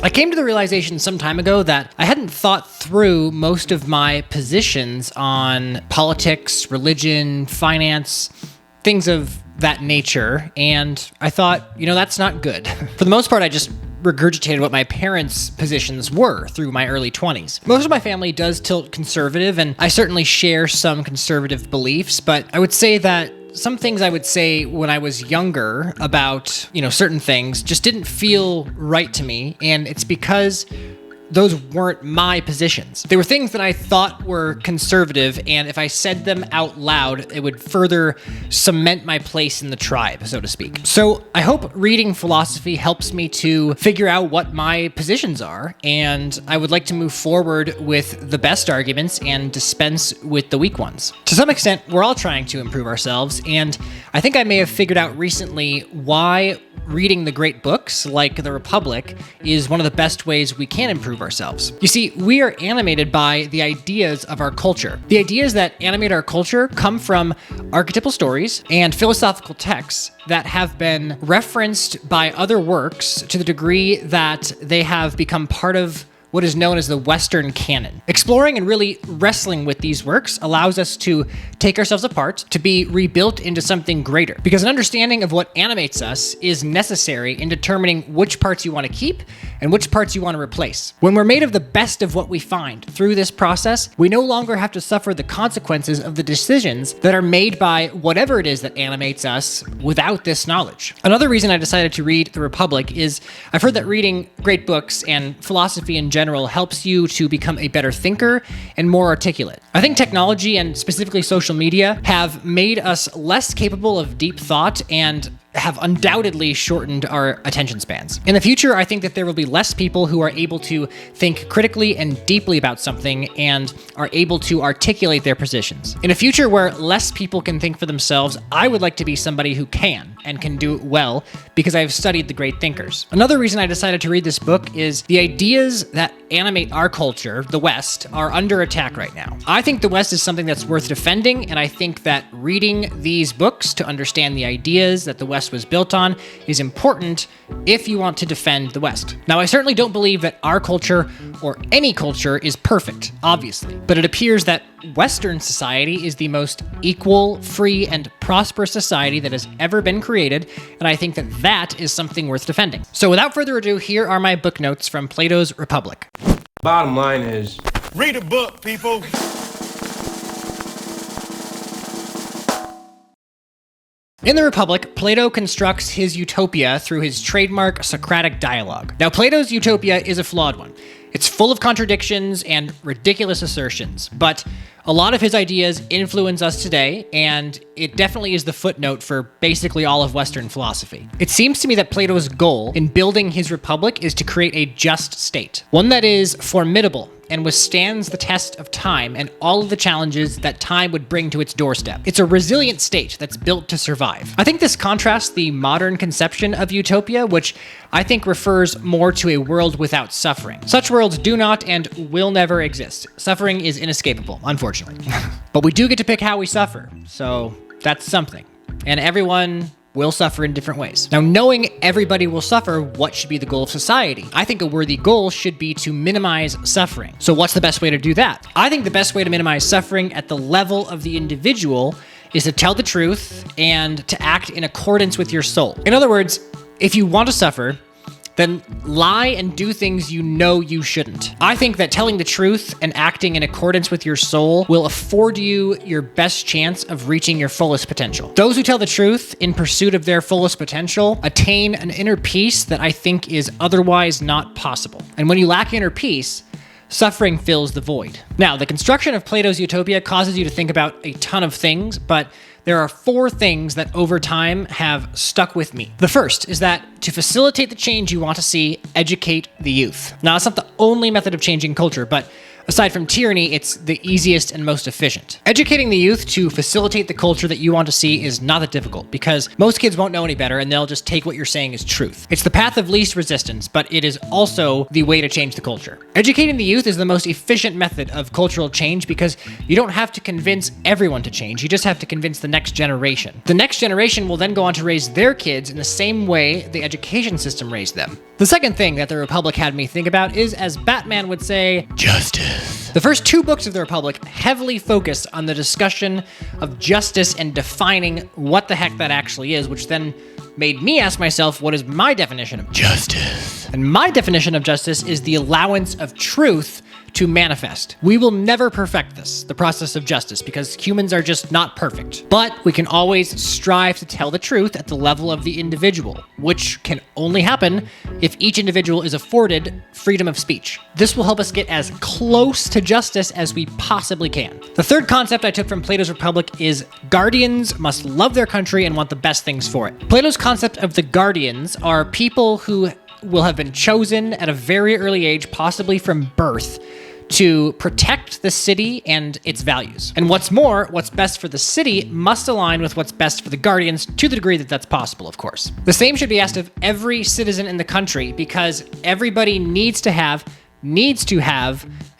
I came to the realization some time ago that I hadn't thought through most of my positions on politics, religion, finance, things of that nature, and I thought, that's not good. For the most part, I just regurgitated what my parents' positions were through my early 20s. Most of my family does tilt conservative, and I certainly share some conservative beliefs, but I would say that some things I would say when I was younger about, certain things just didn't feel right to me, and it's because those weren't my positions. They were things that I thought were conservative, and if I said them out loud, it would further cement my place in the tribe, so to speak. So I hope reading philosophy helps me to figure out what my positions are, and I would like to move forward with the best arguments and dispense with the weak ones. To some extent, we're all trying to improve ourselves, and I think I may have figured out recently why reading the great books like The Republic is one of the best ways we can improve ourselves. You see, we are animated by the ideas of our culture. The ideas that animate our culture come from archetypal stories and philosophical texts that have been referenced by other works to the degree that they have become part of what is known as the Western Canon. Exploring and really wrestling with these works allows us to take ourselves apart, to be rebuilt into something greater. Because an understanding of what animates us is necessary in determining which parts you want to keep and which parts you want to replace. When we're made of the best of what we find through this process, we no longer have to suffer the consequences of the decisions that are made by whatever it is that animates us without this knowledge. Another reason I decided to read The Republic is I've heard that reading great books and philosophy in general helps you to become a better thinker and more articulate. I think technology and specifically social media have made us less capable of deep thought and have undoubtedly shortened our attention spans. In the future, I think that there will be less people who are able to think critically and deeply about something and are able to articulate their positions. In a future where less people can think for themselves, I would like to be somebody who can and can do it well because I've studied the great thinkers. Another reason I decided to read this book is the ideas that animate our culture, the West, are under attack right now. I think the West is something that's worth defending, and I think that reading these books to understand the ideas that the West was built on is important if you want to defend the West. Now, I certainly don't believe that our culture or any culture is perfect, obviously, but it appears that Western society is the most equal, free, and prosperous society that has ever been created, and I think that that is something worth defending. So without further ado, here are my book notes from Plato's Republic. Bottom line is, read a book, people. In the Republic, Plato constructs his utopia through his trademark Socratic dialogue. Now, Plato's utopia is a flawed one. It's full of contradictions and ridiculous assertions, but a lot of his ideas influence us today, and it definitely is the footnote for basically all of Western philosophy. It seems to me that Plato's goal in building his republic is to create a just state, one that is formidable and withstands the test of time and all of the challenges that time would bring to its doorstep. It's a resilient state that's built to survive. I think this contrasts the modern conception of utopia, which I think refers more to a world without suffering. Such worlds do not and will never exist. Suffering is inescapable, unfortunately. But we do get to pick how we suffer, so that's something. And everyone will suffer in different ways. Now, knowing everybody will suffer, what should be the goal of society? I think a worthy goal should be to minimize suffering. So what's the best way to do that? I think the best way to minimize suffering at the level of the individual is to tell the truth and to act in accordance with your soul. In other words, if you want to suffer, then lie and do things you know you shouldn't. I think that telling the truth and acting in accordance with your soul will afford you your best chance of reaching your fullest potential. Those who tell the truth in pursuit of their fullest potential attain an inner peace that I think is otherwise not possible. And when you lack inner peace, suffering fills the void. Now, the construction of Plato's utopia causes you to think about a ton of things, but there are 4 things that over time have stuck with me. The first is that to facilitate the change you want to see, educate the youth. Now, it's not the only method of changing culture, but Aside from tyranny, it's the easiest and most efficient. Educating the youth to facilitate the culture that you want to see is not that difficult, because most kids won't know any better and they'll just take what you're saying as truth. It's the path of least resistance, but it is also the way to change the culture. Educating the youth is the most efficient method of cultural change because you don't have to convince everyone to change, you just have to convince the next generation. The next generation will then go on to raise their kids in the same way the education system raised them. The second thing that the Republic had me think about is, as Batman would say, justice. The first two books of the Republic heavily focus on the discussion of justice and defining what the heck that actually is, which then made me ask myself, what is my definition of justice? And my definition of justice is the allowance of truth to manifest. We will never perfect this, the process of justice, because humans are just not perfect. But we can always strive to tell the truth at the level of the individual, which can only happen if each individual is afforded freedom of speech. This will help us get as close to justice as we possibly can. The third concept I took from Plato's Republic is guardians must love their country and want the best things for it. Plato's concept of the guardians are people who will have been chosen at a very early age, possibly from birth, to protect the city and its values. And what's more, what's best for the city must align with what's best for the guardians, to the degree that that's possible, of course. The same should be asked of every citizen in the country, because everybody needs to have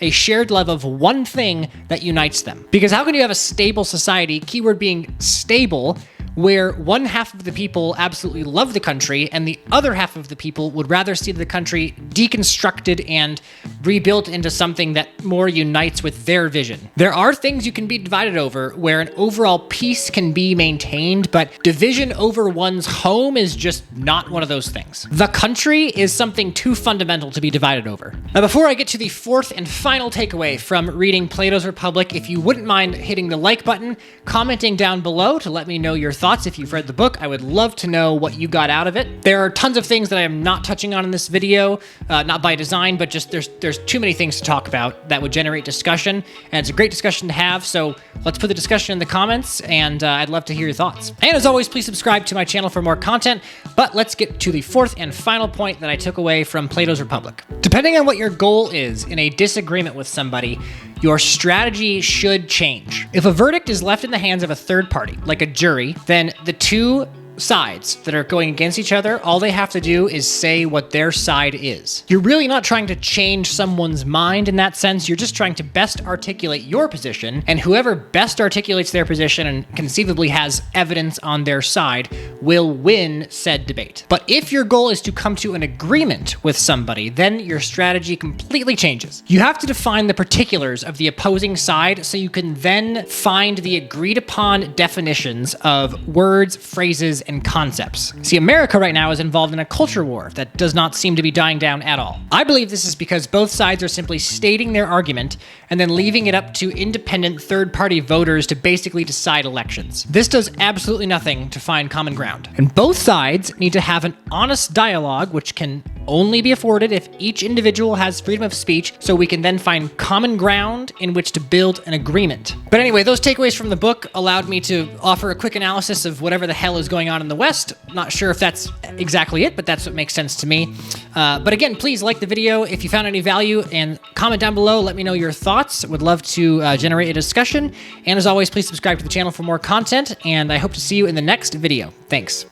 a shared love of one thing that unites them. Because how can you have a stable society, keyword being stable, where one half of the people absolutely love the country and the other half of the people would rather see the country deconstructed and rebuilt into something that more unites with their vision? There are things you can be divided over where an overall peace can be maintained, but division over one's home is just not one of those things. The country is something too fundamental to be divided over. Now, before I get to the fourth and final takeaway from reading Plato's Republic, if you wouldn't mind hitting the like button, commenting down below to let me know your thoughts. If you've read the book, I would love to know what you got out of it. There are tons of things that I am not touching on in this video, not by design, but just there's too many things to talk about that would generate discussion, and it's a great discussion to have, so let's put the discussion in the comments, and I'd love to hear your thoughts. And as always, please subscribe to my channel for more content, but let's get to the fourth and final point that I took away from Plato's Republic. Depending on what your goal is in a disagreement with somebody, your strategy should change. If a verdict is left in the hands of a third party, like a jury, then the two sides that are going against each other, all they have to do is say what their side is. You're really not trying to change someone's mind in that sense. You're just trying to best articulate your position, and whoever best articulates their position and conceivably has evidence on their side will win said debate. But if your goal is to come to an agreement with somebody, then your strategy completely changes. You have to define the particulars of the opposing side so you can then find the agreed upon definitions of words, phrases, and concepts. See, America right now is involved in a culture war that does not seem to be dying down at all. I believe this is because both sides are simply stating their argument and then leaving it up to independent third-party voters to basically decide elections. This does absolutely nothing to find common ground. And both sides need to have an honest dialogue, which can only be afforded if each individual has freedom of speech, so we can then find common ground in which to build an agreement. But anyway, those takeaways from the book allowed me to offer a quick analysis of whatever the hell is going on in the West. Not sure if that's exactly it, but that's what makes sense to me. But again, please like the video if you found any value, and comment down below. Let me know your thoughts. Would love to generate a discussion. And as always, please subscribe to the channel for more content, and I hope to see you in the next video. Thanks.